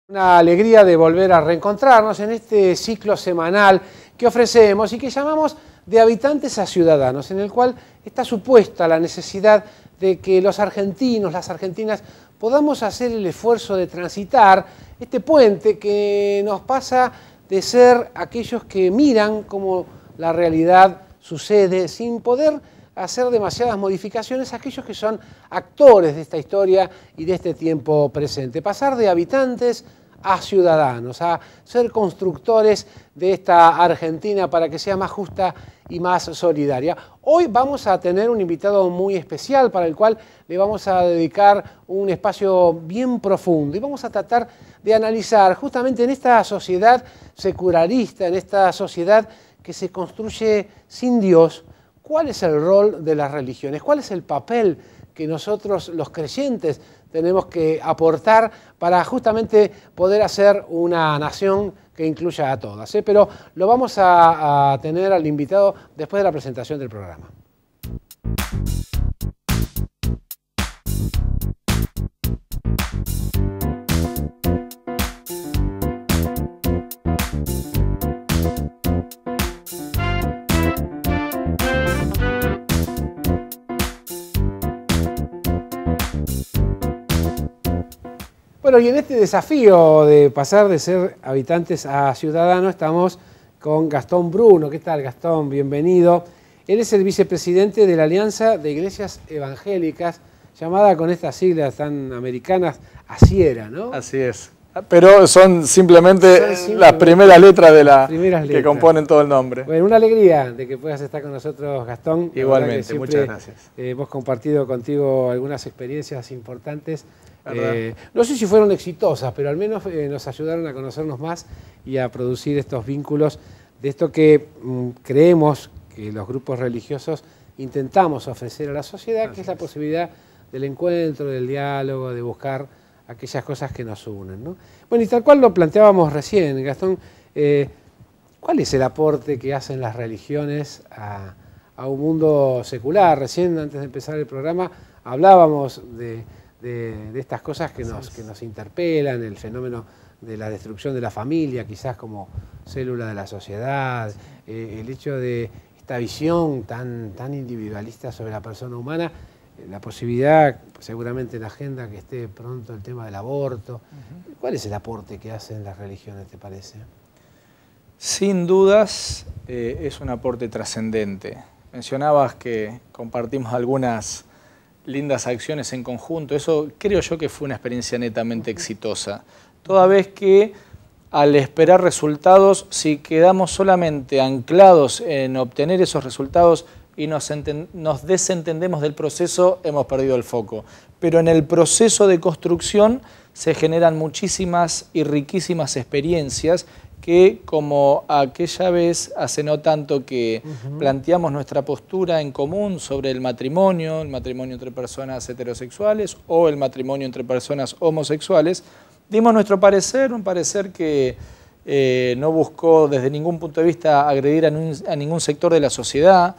Una alegría de volver a reencontrarnos en este ciclo semanal que ofrecemos y que llamamos De habitantes a ciudadanos, en el cual está supuesta la necesidad de que los argentinos, las argentinas, podamos hacer el esfuerzo de transitar este puente que nos pasa de ser aquellos que miran cómo la realidad sucede sin poder hacer demasiadas modificaciones a aquellos que son actores de esta historia y de este tiempo presente. Pasar de habitantes a ciudadanos, a ser constructores de esta Argentina para que sea más justa y más solidaria. Hoy vamos a tener un invitado muy especial para el cual le vamos a dedicar un espacio bien profundo y vamos a tratar de analizar justamente en esta sociedad secularista, en esta sociedad que se construye sin Dios, ¿cuál es el rol de las religiones? ¿Cuál es el papel que nosotros, los creyentes, tenemos que aportar para justamente poder hacer una nación que incluya a todas? Pero lo vamos a tener al invitado después de la presentación del programa. Bueno, y en este desafío de pasar de ser habitantes a ciudadanos estamos con Gastón Bruno. ¿Qué tal, Gastón? Bienvenido. Él es el vicepresidente de la Alianza de Iglesias Evangélicas, llamada con estas siglas tan americanas, ASIERA, ¿no? Así es. Pero son simplemente las primeras letras de la que componen todo el nombre. Bueno, una alegría de que puedas estar con nosotros, Gastón. Igualmente, muchas gracias. Hemos compartido contigo algunas experiencias importantes. No sé si fueron exitosas, pero al menos nos ayudaron a conocernos más y a producir estos vínculos de esto que creemos que los grupos religiosos intentamos ofrecer a la sociedad, que es la posibilidad del encuentro, del diálogo, de buscar aquellas cosas que nos unen, ¿no? Bueno, y tal cual lo planteábamos recién, Gastón, ¿cuál es el aporte que hacen las religiones a un mundo secular? Recién, antes de empezar el programa, hablábamos de estas cosas que nos interpelan, el fenómeno de la destrucción de la familia, quizás como célula de la sociedad, el hecho de esta visión tan individualista sobre la persona humana, la posibilidad, seguramente en la agenda, que esté pronto el tema del aborto. ¿Cuál es el aporte que hacen las religiones, te parece? Sin dudas, es un aporte trascendente. Mencionabas que compartimos algunas lindas acciones en conjunto. Eso creo yo que fue una experiencia netamente exitosa. Toda vez que al esperar resultados, si quedamos solamente anclados en obtener esos resultados y nos desentendemos del proceso, hemos perdido el foco. Pero en el proceso de construcción se generan muchísimas y riquísimas experiencias que, como aquella vez hace no tanto que planteamos nuestra postura en común sobre el matrimonio entre personas heterosexuales o el matrimonio entre personas homosexuales, dimos nuestro parecer, un parecer que no buscó desde ningún punto de vista agredir a ningún sector de la sociedad,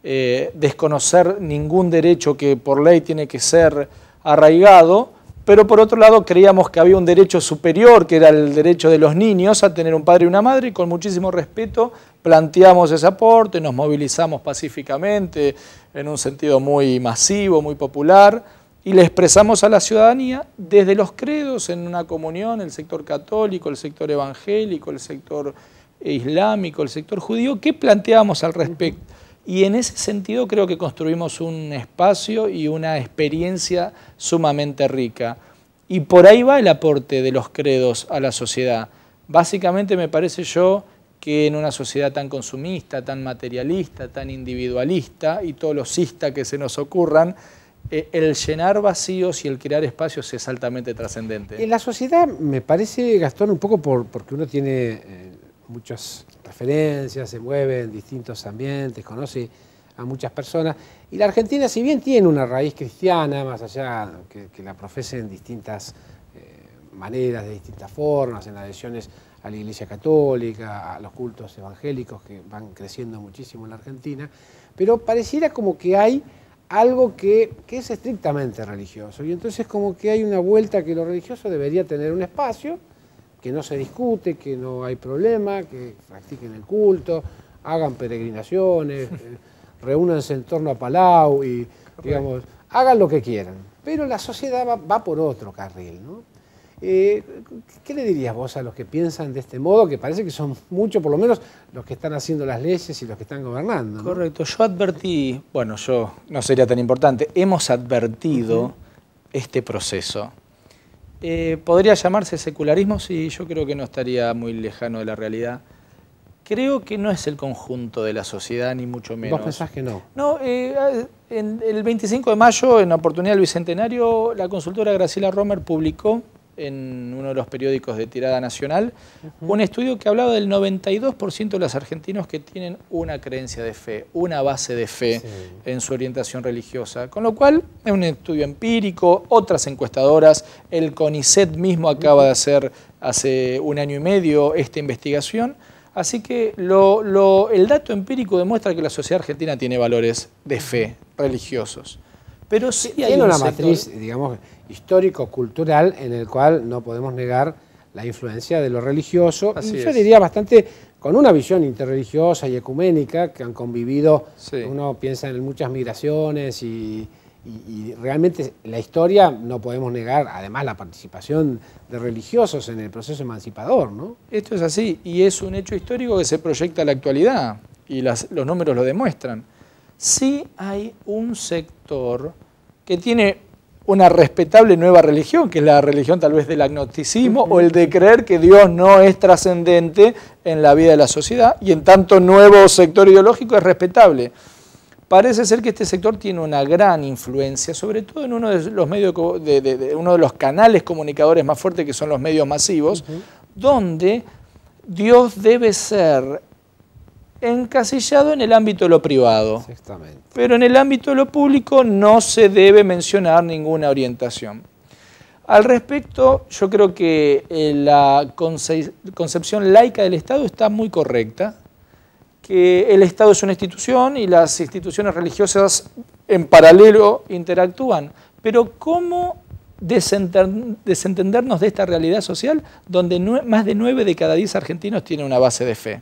desconocer ningún derecho que por ley tiene que ser arraigado, pero por otro lado creíamos que había un derecho superior, que era el derecho de los niños a tener un padre y una madre, y con muchísimo respeto planteamos ese aporte, nos movilizamos pacíficamente, en un sentido muy masivo, muy popular, y le expresamos a la ciudadanía desde los credos en una comunión, el sector católico, el sector evangélico, el sector islámico, el sector judío, ¿qué planteábamos al respecto? Y en ese sentido creo que construimos un espacio y una experiencia sumamente rica. Y por ahí va el aporte de los credos a la sociedad. Básicamente me parece yo que en una sociedad tan consumista, tan materialista, tan individualista y todos los ista que se nos ocurran, el llenar vacíos y el crear espacios es altamente trascendente. En la sociedad me parece, Gastón, un poco porque uno tiene muchas referencias, se mueve en distintos ambientes, conoce a muchas personas. Y la Argentina, si bien tiene una raíz cristiana, más allá que la profese en distintas maneras, de distintas formas, en adhesiones a la Iglesia Católica, a los cultos evangélicos que van creciendo muchísimo en la Argentina, pero pareciera como que hay algo que es estrictamente religioso. Y entonces como que hay una vuelta que lo religioso debería tener un espacio que no se discute, que no hay problema, que practiquen el culto, hagan peregrinaciones, reúnanse en torno a Palau y, digamos, hagan lo que quieran. Pero la sociedad va por otro carril, ¿no? ¿Qué le dirías vos a los que piensan de este modo, que parece que son muchos, por lo menos los que están haciendo las leyes y los que están gobernando, ¿no? Correcto, yo advertí, bueno, yo no sería tan importante, hemos advertido este proceso. ¿Podría llamarse secularismo? Sí, yo creo que no estaría muy lejano de la realidad. Creo que no es el conjunto de la sociedad, ni mucho menos. ¿Vos pensás que no? No, el 25 de mayo, en la oportunidad del Bicentenario, la consultora Graciela Romer publicó en uno de los periódicos de tirada nacional un estudio que hablaba del 92% de los argentinos que tienen una creencia de fe, una base de fe en su orientación religiosa. Con lo cual, es un estudio empírico, otras encuestadoras, el CONICET mismo acaba de hacer hace 1 año y medio esta investigación. Así que el dato empírico demuestra que la sociedad argentina tiene valores de fe religiosos. Pero sí hay tiene una sector... matriz, digamos, histórico-cultural en el cual no podemos negar la influencia de lo religioso. Así y yo es. diría bastante con una visión interreligiosa y ecuménica que han convivido. Sí. Uno piensa en muchas migraciones y realmente la historia no podemos negar, además, la participación de religiosos en el proceso emancipador, ¿no? Esto es así, y es un hecho histórico que se proyecta a la actualidad, y los números lo demuestran. Sí hay un sector que tiene una respetable nueva religión, que es la religión tal vez del agnosticismo, o el de creer que Dios no es trascendente en la vida de la sociedad, y en tanto nuevo sector ideológico es respetable. Parece ser que este sector tiene una gran influencia, sobre todo en uno de los medios, uno de los canales comunicadores más fuertes, que son los medios masivos, donde Dios debe ser encasillado en el ámbito de lo privado. Exactamente. Pero en el ámbito de lo público no se debe mencionar ninguna orientación. Al respecto, yo creo que la concepción laica del Estado está muy correcta, que el Estado es una institución y las instituciones religiosas en paralelo interactúan. Pero ¿cómo desentendernos de esta realidad social donde más de 9 de cada 10 argentinos tienen una base de fe?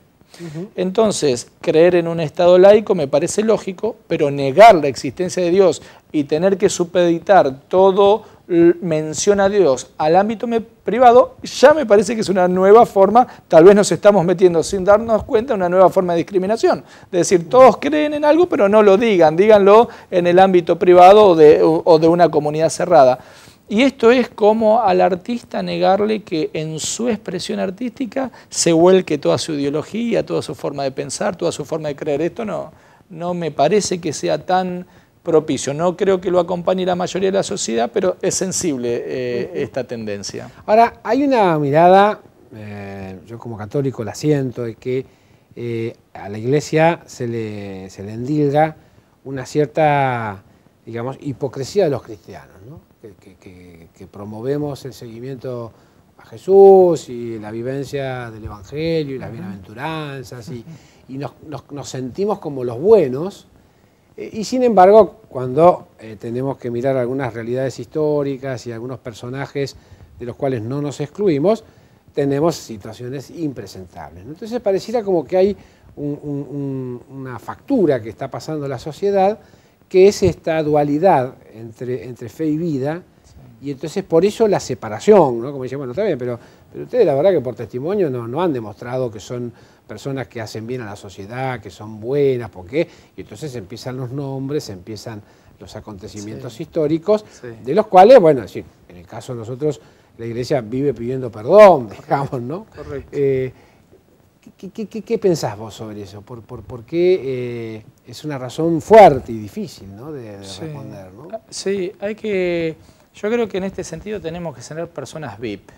Entonces, creer en un Estado laico me parece lógico, pero negar la existencia de Dios y tener que supeditar todo mención a Dios al ámbito privado, ya me parece que es una nueva forma, tal vez nos estamos metiendo sin darnos cuenta, una nueva forma de discriminación. Es decir, todos creen en algo, pero no lo digan, díganlo en el ámbito privado o de una comunidad cerrada. Y esto es como al artista negarle que en su expresión artística se vuelque toda su ideología, toda su forma de pensar, toda su forma de creer. Esto no me parece que sea tan propicio. No creo que lo acompañe la mayoría de la sociedad, pero es sensible esta tendencia. Ahora, hay una mirada, yo como católico la siento, de que a la Iglesia se le endilga una cierta, digamos, hipocresía de los cristianos, ¿no? Que promovemos el seguimiento a Jesús y la vivencia del Evangelio y las bienaventuranzas y nos sentimos como los buenos, y sin embargo cuando tenemos que mirar algunas realidades históricas y algunos personajes de los cuales no nos excluimos, tenemos situaciones impresentables, ¿no? Entonces pareciera como que hay una factura que está pasando en la sociedad, que es esta dualidad entre fe y vida, y entonces por eso la separación, ¿no? Como dicen, bueno, está bien, pero ustedes la verdad que por testimonio no han demostrado que son personas que hacen bien a la sociedad, que son buenas, ¿por qué? Y entonces empiezan los nombres, empiezan los acontecimientos históricos, de los cuales, bueno, es decir, en el caso de nosotros, la Iglesia vive pidiendo perdón, digamos, ¿no? Correcto. ¿Qué pensás vos sobre eso? ¿Por qué es una razón fuerte y difícil, ¿no? de responder, ¿no? Sí, yo creo que en este sentido tenemos que ser personas VIP.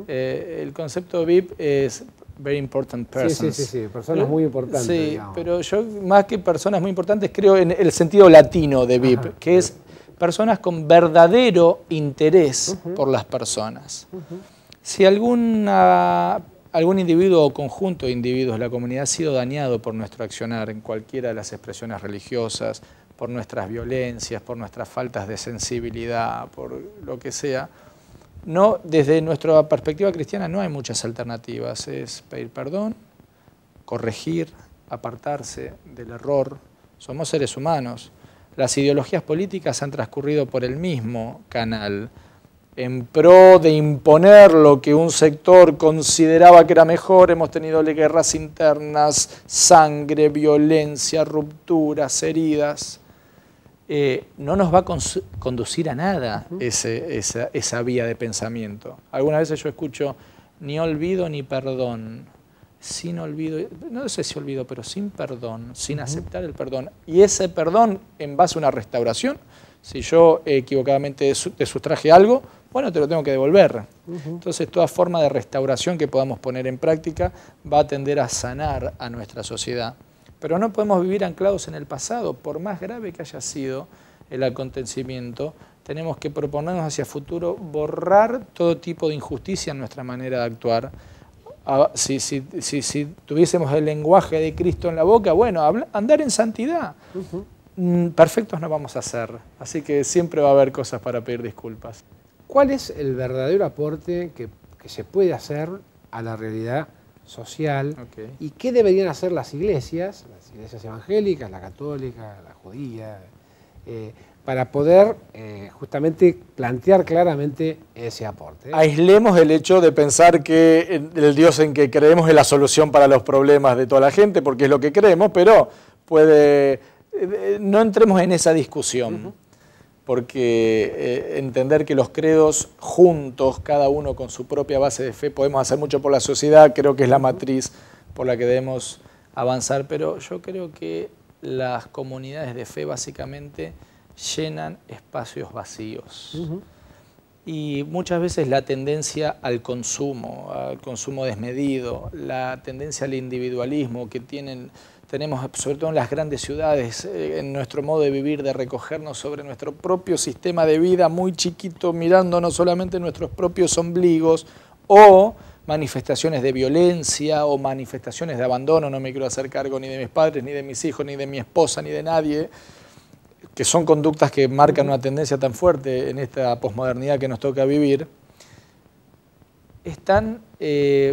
El concepto VIP es Very Important Persons. Sí, personas muy importantes. Sí, digamos. pero yo más que personas muy importantes creo en el sentido latino de VIP, que es personas con verdadero interés por las personas. Si algún individuo o conjunto de individuos de la comunidad ha sido dañado por nuestro accionar en cualquiera de las expresiones religiosas, por nuestras violencias, por nuestras faltas de sensibilidad, por lo que sea, No, desde nuestra perspectiva cristiana no hay muchas alternativas. Es pedir perdón, corregir, apartarse del error. Somos seres humanos. Las ideologías políticas han transcurrido por el mismo canal, en pro de imponer lo que un sector consideraba que era mejor. Hemos tenido guerras internas, sangre, violencia, rupturas, heridas. No nos va a conducir a nada esa vía de pensamiento. Algunas veces yo escucho ni olvido ni perdón, sin olvido, no sé si olvido, pero sin perdón, sin aceptar el perdón. Y ese perdón en base a una restauración, si yo equivocadamente te sustraje algo, bueno, te lo tengo que devolver. Entonces toda forma de restauración que podamos poner en práctica va a tender a sanar a nuestra sociedad. Pero no podemos vivir anclados en el pasado, por más grave que haya sido el acontecimiento, tenemos que proponernos hacia el futuro borrar todo tipo de injusticia en nuestra manera de actuar. Si tuviésemos el lenguaje de Cristo en la boca, bueno, andar en santidad. Perfectos no vamos a ser, así que siempre va a haber cosas para pedir disculpas. ¿Cuál es el verdadero aporte que se puede hacer a la realidad social? ¿Y qué deberían hacer las iglesias evangélicas, la católica, la judía, para poder justamente plantear claramente ese aporte? Aislemos el hecho de pensar que el Dios en que creemos es la solución para los problemas de toda la gente, porque es lo que creemos, pero no entremos en esa discusión. Porque entender que los credos juntos, cada uno con su propia base de fe, podemos hacer mucho por la sociedad, creo que es la matriz por la que debemos avanzar, pero yo creo que las comunidades de fe básicamente llenan espacios vacíos. Y muchas veces la tendencia al consumo desmedido, la tendencia al individualismo que tenemos sobre todo en las grandes ciudades, en nuestro modo de vivir, de recogernos sobre nuestro propio sistema de vida muy chiquito, mirándonos solamente nuestros propios ombligos, o manifestaciones de violencia o manifestaciones de abandono. No me quiero hacer cargo ni de mis padres, ni de mis hijos, ni de mi esposa, ni de nadie, que son conductas que marcan una tendencia tan fuerte en esta posmodernidad que nos toca vivir. Están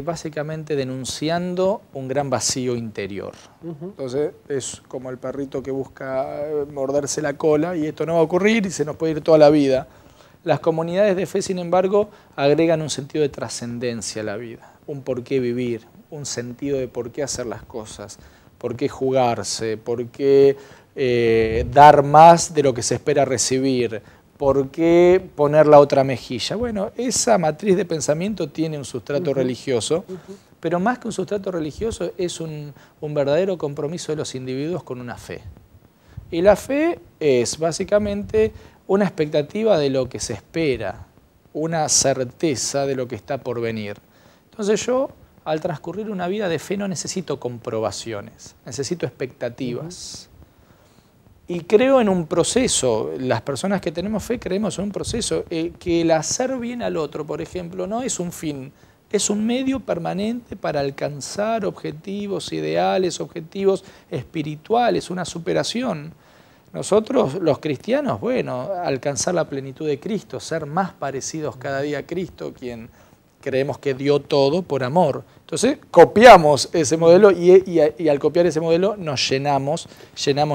básicamente denunciando un gran vacío interior. Entonces es como el perrito que busca morderse la cola y esto no va a ocurrir y se nos puede ir toda la vida. Las comunidades de fe, sin embargo, agregan un sentido de trascendencia a la vida, un por qué vivir, un sentido de por qué hacer las cosas, por qué jugarse, por qué dar más de lo que se espera recibir, ¿por qué poner la otra mejilla? Bueno, esa matriz de pensamiento tiene un sustrato religioso, pero más que un sustrato religioso es un verdadero compromiso de los individuos con una fe. Y la fe es básicamente una expectativa de lo que se espera, una certeza de lo que está por venir. Entonces yo, al transcurrir una vida de fe, no necesito comprobaciones, necesito expectativas. Y creo en un proceso. Las personas que tenemos fe creemos en un proceso. Que el hacer bien al otro, por ejemplo, no es un fin, es un medio permanente para alcanzar objetivos ideales, objetivos espirituales, una superación. Nosotros, los cristianos, bueno, alcanzar la plenitud de Cristo, ser más parecidos cada día a Cristo, quien creemos que dio todo por amor. Entonces, copiamos ese modelo y al copiar ese modelo nos llenamos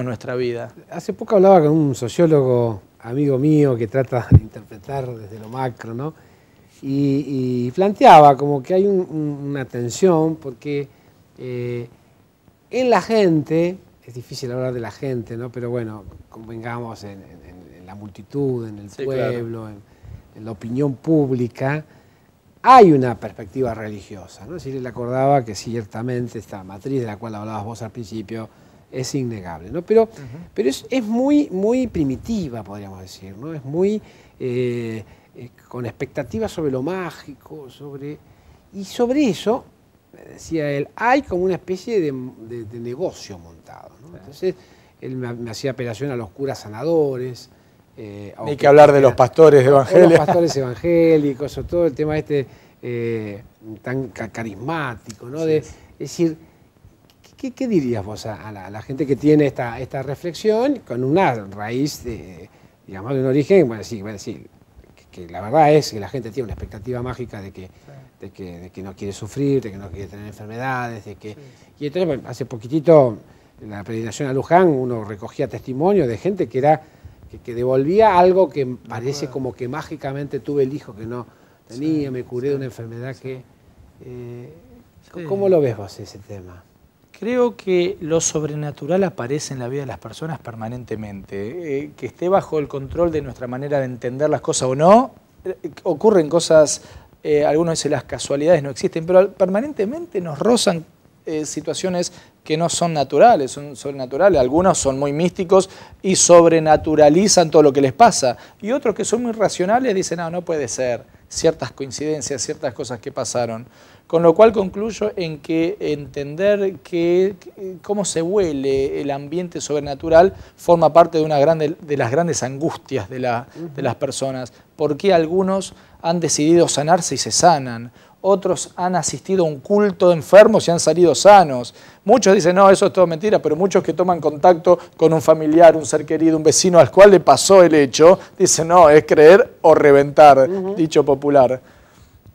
nuestra vida. Hace poco hablaba con un sociólogo amigo mío que trata de interpretar desde lo macro, ¿no? Y planteaba como que hay una tensión porque en la gente, es difícil hablar de la gente, ¿no? Pero bueno, convengamos en la multitud, en el pueblo, claro, en la opinión pública, hay una perspectiva religiosa, ¿no? Si él acordaba que ciertamente esta matriz de la cual hablabas vos al principio es innegable, ¿no? Pero es muy primitiva, podríamos decir, ¿no? Es muy con expectativas sobre lo mágico, y sobre eso, decía él, hay como una especie de negocio montado, ¿no? Entonces él me hacía apelación a los curas sanadores. Ni que hablar de los pastores evangélicos. Los pastores evangélicos, o todo el tema tan carismático, ¿no? Sí. Es decir, ¿qué dirías vos a la gente que tiene esta reflexión con una raíz, digamos, de un origen, bueno, sí, que la verdad es que la gente tiene una expectativa mágica de que no quiere sufrir, de que no quiere tener enfermedades, y entonces, bueno, hace poquitito, en la peregrinación a Luján, uno recogía testimonio de gente que devolvía algo que parece como que mágicamente tuve el hijo que no tenía, me curé de una enfermedad que... ¿Cómo lo ves vos ese tema? Creo que lo sobrenatural aparece en la vida de las personas permanentemente. Que esté bajo el control de nuestra manera de entender las cosas o no, ocurren cosas, algunos dicen las casualidades no existen, pero permanentemente nos rozan situaciones que no son naturales, son sobrenaturales. Algunos son muy místicos y sobrenaturalizan todo lo que les pasa. Y otros que son muy racionales dicen, no puede ser, ciertas coincidencias, ciertas cosas que pasaron. Con lo cual concluyo en que entender cómo se huele el ambiente sobrenatural forma parte de las grandes angustias de las personas. ¿Por qué algunos han decidido sanarse y se sanan? Otros han asistido a un culto de enfermos y han salido sanos. Muchos dicen, no, eso es todo mentira, pero muchos que toman contacto con un familiar, un ser querido, un vecino al cual le pasó el hecho, dicen, no, es creer o reventar, dicho popular.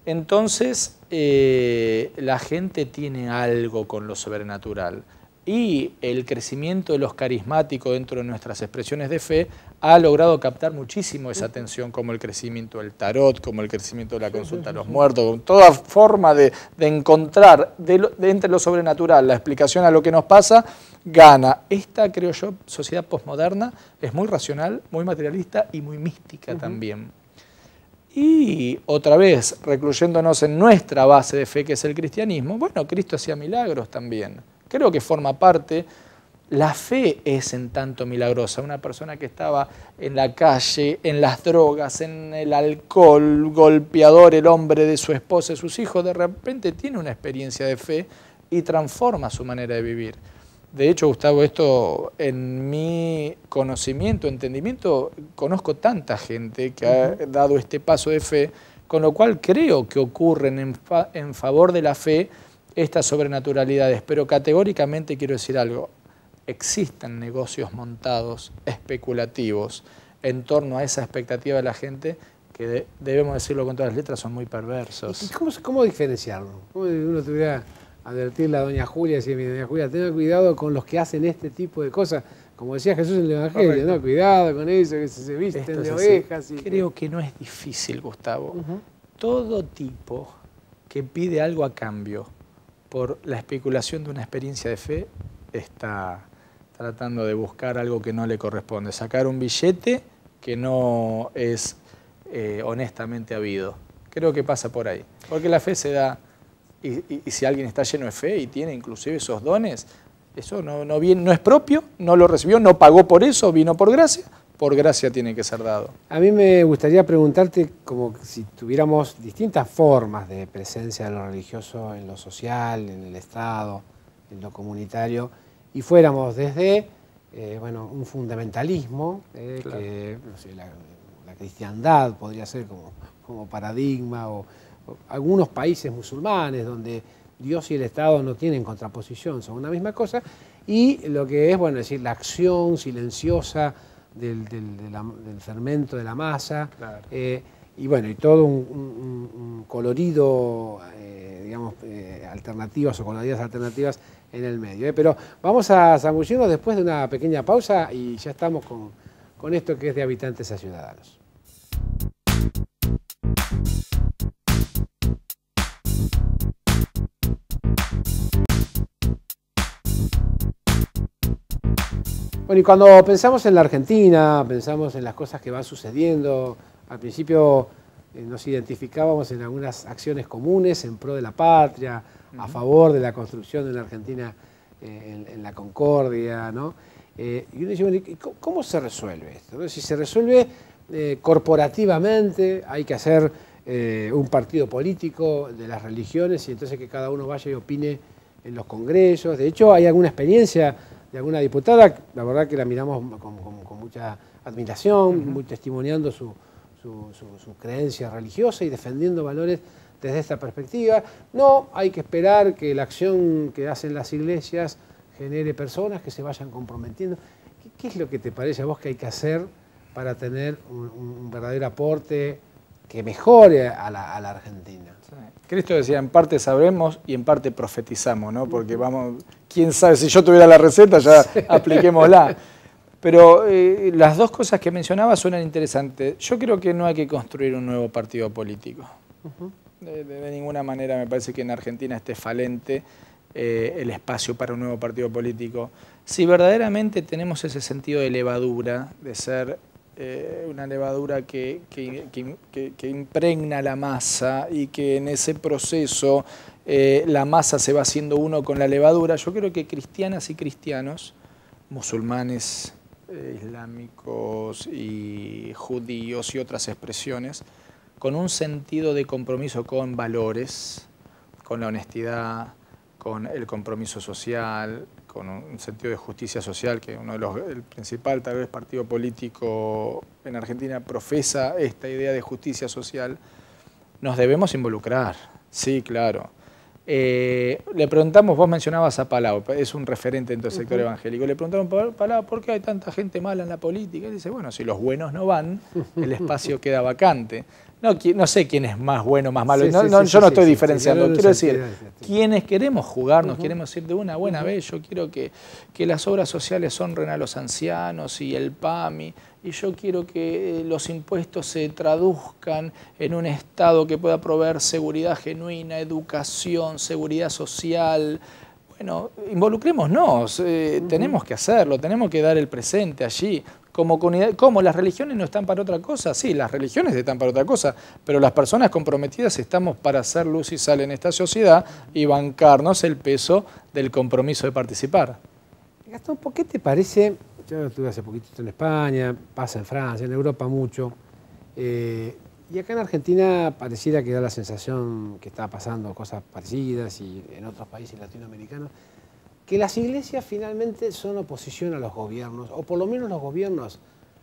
Entonces, la gente tiene algo con lo sobrenatural y el crecimiento de los carismáticos dentro de nuestras expresiones de fe ha logrado captar muchísimo esa atención, como el crecimiento del tarot, como el crecimiento de la consulta a los muertos, con toda forma de encontrar entre lo sobrenatural la explicación a lo que nos pasa, gana. Esta, creo yo, sociedad posmoderna es muy racional, muy materialista y muy mística también. Y otra vez, recluyéndonos en nuestra base de fe, que es el cristianismo, bueno, Cristo hacía milagros también. Creo que forma parte, la fe es en tanto milagrosa. Una persona que estaba en la calle, en las drogas, en el alcohol, golpeador, el hombre de su esposa y sus hijos, de repente tiene una experiencia de fe y transforma su manera de vivir. De hecho, Gustavo, esto en mi conocimiento, entendimiento, conozco tanta gente que ha dado este paso de fe, con lo cual creo que ocurren en favor de la fe estas sobrenaturalidades. Pero categóricamente quiero decir algo, existen negocios montados, especulativos, en torno a esa expectativa de la gente que debemos decirlo con todas las letras, son muy perversos. ¿Y cómo diferenciarlo? ¿Cómo uno tuviera advertirle a doña Julia, decirle, doña Julia, tenga cuidado con los que hacen este tipo de cosas? Como decía Jesús en el Evangelio, ¿no? Cuidado con eso, que se visten de ovejas. Creo que no es difícil, Gustavo. Todo tipo que pide algo a cambio por la especulación de una experiencia de fe está tratando de buscar algo que no le corresponde, sacar un billete que no es honestamente habido. Creo que pasa por ahí, porque la fe se da, y si alguien está lleno de fe y tiene inclusive esos dones, eso no es propio, no lo recibió, no pagó por eso, vino por gracia tiene que ser dado. A mí me gustaría preguntarte, como si tuviéramos distintas formas de presencia de lo religioso en lo social, en el Estado, en lo comunitario, y fuéramos desde un fundamentalismo, claro, que no sé, la cristiandad podría ser como paradigma, o algunos países musulmanes donde Dios y el Estado no tienen contraposición, son una misma cosa, y lo que es, decir, la acción silenciosa del fermento de la masa, claro, y todo un colorido, alternativas o coloridades alternativas en el medio. Pero vamos a zambullirnos después de una pequeña pausa y ya estamos con esto que es de Habitantes a Ciudadanos. Bueno, y cuando pensamos en la Argentina, pensamos en las cosas que van sucediendo, al principio nos identificábamos en algunas acciones comunes en pro de la patria, a favor de la construcción de una Argentina en la concordia, ¿no? Y uno dice, bueno, ¿cómo se resuelve esto? ¿No? Si se resuelve corporativamente, hay que hacer un partido político de las religiones y entonces que cada uno vaya y opine en los congresos. De hecho, hay alguna experiencia de alguna diputada, la verdad que la miramos con mucha admiración, muy testimoniando su creencia religiosa y defendiendo valores desde esta perspectiva. No, hay que esperar que la acción que hacen las iglesias genere personas que se vayan comprometiendo. ¿Qué es lo que te parece a vos que hay que hacer para tener un verdadero aporte que mejore a la Argentina. Sí. Cristo decía, en parte sabremos y en parte profetizamos, ¿no? Porque vamos, quién sabe, si yo tuviera la receta ya apliquémosla. Pero las dos cosas que mencionaba suenan interesantes. Yo creo que no hay que construir un nuevo partido político. De ninguna manera me parece que en Argentina esté falente el espacio para un nuevo partido político. Si verdaderamente tenemos ese sentido de levadura, de ser una levadura que impregna la masa y que en ese proceso la masa se va haciendo uno con la levadura, yo creo que cristianas y cristianos, musulmanes, islámicos y judíos y otras expresiones, con un sentido de compromiso con valores, con la honestidad, con el compromiso social, con un sentido de justicia social, que el principal tal vez partido político en Argentina profesa esta idea de justicia social, nos debemos involucrar, sí, claro. Le preguntamos, vos mencionabas a Palau, es un referente en todo el sector evangélico, le preguntaron a Palau, ¿por qué hay tanta gente mala en la política? Y dice, bueno, si los buenos no van, el espacio queda vacante. No sé quién es más bueno, más malo, yo no estoy diferenciando, quiero decir, quienes queremos jugarnos, queremos ir de una buena vez, yo quiero que las obras sociales honren a los ancianos y el PAMI, y yo quiero que los impuestos se traduzcan en un Estado que pueda proveer seguridad genuina, educación, seguridad social. Bueno, involucrémonos, tenemos que hacerlo, tenemos que dar el presente allí. Como comunidad, ¿cómo? ¿Las religiones no están para otra cosa? Sí, las religiones están para otra cosa, pero las personas comprometidas estamos para hacer luz y sal en esta sociedad y bancarnos el peso del compromiso de participar. Gastón, ¿por qué te parece? Yo estuve hace poquitito en España, pasa en Francia, en Europa mucho, y acá en Argentina pareciera que da la sensación que está pasando cosas parecidas y en otros países latinoamericanos, que las iglesias finalmente son oposición a los gobiernos, o por lo menos los gobiernos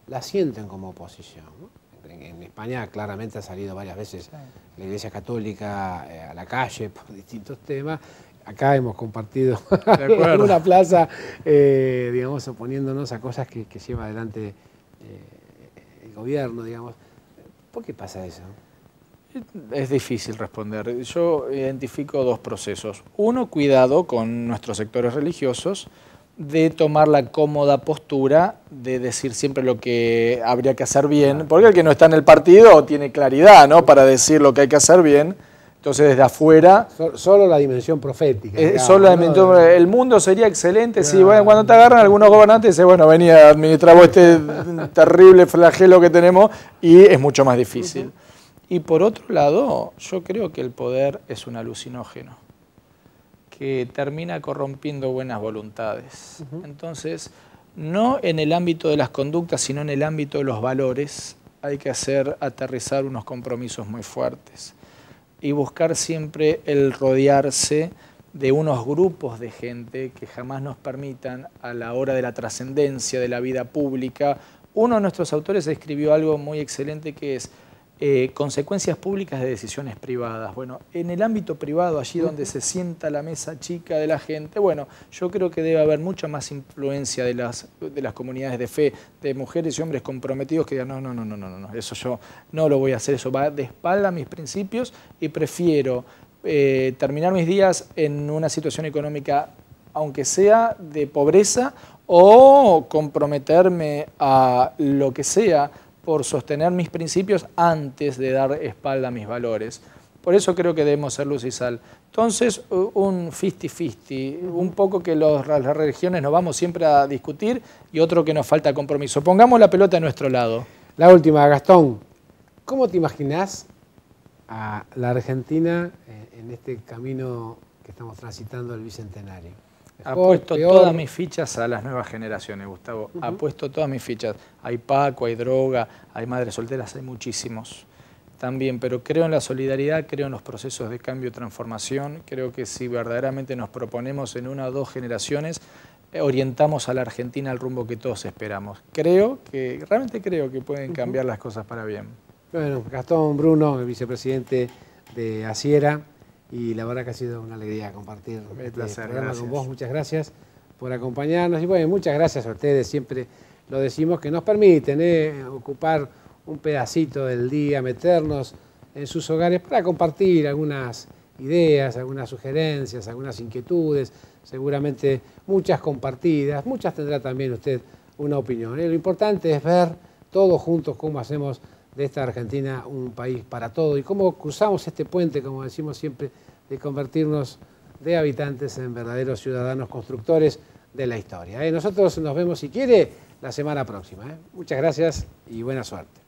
la sienten como oposición, ¿no? En España claramente ha salido varias veces la Iglesia Católica a la calle por distintos temas. Acá hemos compartido en una plaza, digamos, oponiéndonos a cosas que lleva adelante el gobierno, digamos. ¿Por qué pasa eso? Es difícil responder. Yo identifico dos procesos. Uno, cuidado con nuestros sectores religiosos de tomar la cómoda postura de decir siempre lo que habría que hacer bien, porque el que no está en el partido tiene claridad, ¿no?, para decir lo que hay que hacer bien. Entonces desde afuera... Solo la dimensión profética. Digamos, solo la dimensión, ¿no? El mundo sería excelente, claro. Sí, bueno, cuando te agarran algunos gobernantes dicen, bueno, vení a administrar vos este terrible flagelo que tenemos, y es mucho más difícil. Y por otro lado, yo creo que el poder es un alucinógeno que termina corrompiendo buenas voluntades. Entonces, no en el ámbito de las conductas, sino en el ámbito de los valores, hay que hacer aterrizar unos compromisos muy fuertes y buscar siempre el rodearse de unos grupos de gente que jamás nos permitan, a la hora de la trascendencia de la vida pública. Uno de nuestros autores escribió algo muy excelente que es consecuencias públicas de decisiones privadas. Bueno, en el ámbito privado, allí donde se sienta la mesa chica de la gente, bueno, yo creo que debe haber mucha más influencia de las comunidades de fe, de mujeres y hombres comprometidos que digan, no, eso yo no lo voy a hacer, eso va de espalda a mis principios y prefiero terminar mis días en una situación económica, aunque sea de pobreza, o comprometerme a lo que sea por sostener mis principios antes de dar espalda a mis valores. Por eso creo que debemos ser luz y sal. Entonces, un 50-50, un poco que las religiones nos vamos siempre a discutir y otro que nos falta compromiso. Pongamos la pelota a nuestro lado. La última, Gastón. ¿Cómo te imaginás a la Argentina en este camino que estamos transitando el Bicentenario? Apuesto todas mis fichas a las nuevas generaciones, Gustavo. Apuesto todas mis fichas. Hay Paco, hay droga, hay madres solteras, hay muchísimos también. Pero creo en la solidaridad, creo en los procesos de cambio y transformación. Creo que si verdaderamente nos proponemos en 1 o 2 generaciones, orientamos a la Argentina al rumbo que todos esperamos. Realmente creo que pueden cambiar las cosas para bien. Bueno, Gastón Bruno, el vicepresidente de Asiera. Y la verdad que ha sido una alegría compartir este programa con vos. Muchas gracias por acompañarnos. Y bueno, muchas gracias a ustedes, siempre lo decimos, que nos permiten ocupar un pedacito del día, meternos en sus hogares para compartir algunas ideas, algunas sugerencias, algunas inquietudes, seguramente muchas compartidas, muchas tendrá también usted una opinión. Lo importante es ver todos juntos cómo hacemos de esta Argentina un país para todos y cómo cruzamos este puente, como decimos siempre, de convertirnos de habitantes en verdaderos ciudadanos constructores de la historia. Nosotros nos vemos, si quiere, la semana próxima. Muchas gracias y buena suerte.